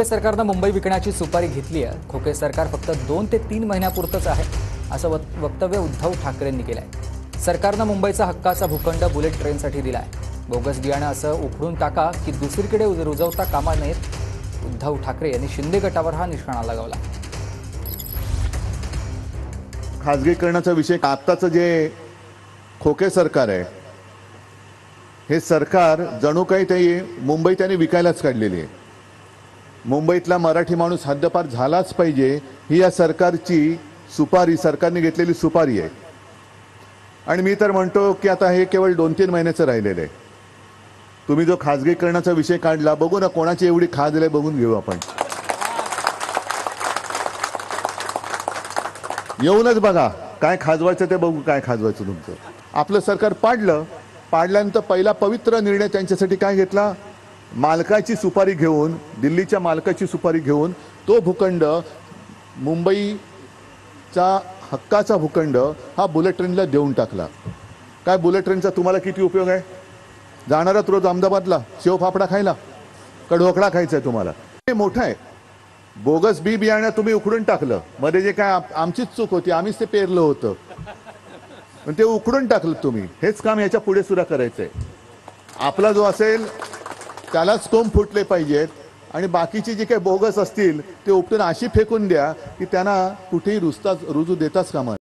खोके सरकारनं मुंबई विकण्याची सुपारी घेतली आहे। खोके सरकार फक्त 2 ते 3 महिन्यापुरतच आहे असं वक्तव्य उद्धव ठाकरेंनी केलं आहे। सरकारनं मुंबईचा हक्काचा भूखंड बुलेट ट्रेनसाठी दिला आहे। बोगस बियाणं असं उखडून टाका की दुसरीकडे रुजवता कामा नयेत। उद्धव ठाकरे यांनी शिंदे गटावर हा निशाणा लगावला। खाजगीकरणाचा विषय आत्ताचं जे खोके सरकार आहे, हे सरकार जणू काही ते मुंबई त्यांनी विकायलाच काढलेली आहे। मुंबईतला मराठी माणूस हद्दपार झालाच पाहिजे ही या सरकारची सुपारी, सरकारने घेतलेली सुपारी आहे। आणि मी तर म्हणतो की आता हे केवळ 2-3 महिन्याचं राहिलेलं आहे। तुम्ही जो खाजगीकरणाचा विषय काढला, बघू ना कोणाची एवढी खाजले बघून घेऊ आपण। येऊनच बघा काय खाजवायचं ते बघू, काय खाजवायचं तुमचं। आपलं सरकार पाडल्यानंतर पहिला पवित्र निर्णय त्यांच्यासाठी काय घेतला? मालकाची सुपारी घेऊन, दिल्लीच्या मालकाची सुपारी घेऊन तो भूखंड, मुंबईचा हक्काचा भूखंड हा बुलेट ट्रेनला देऊन टाकला। काय बुलेट ट्रेनचा तुम्हाला किती उपयोग आहे? जाणारात रोज अहमदाबादला शेव फाफडा खायला का ढोकळा खायचा आहे तुम्हाला? हे मोठं आहे। बोगस बी बियाणं तुम्ही उखडून टाकलं, मध्ये जे काय आमचीच चूक होती, आम्हीच ते पेरलं होतं, पण ते उखडून टाकलं तुम्ही। हेच काम याच्या पुढे सुद्धा करायचंय। आपला जो असेल त्यालाच कोंब फुटले पाहिजेत आणि बाकीचे जे काही बोगस असतील ते उपटून अशी फेकून द्या की त्यांना कुठेही रुजू देताच कामा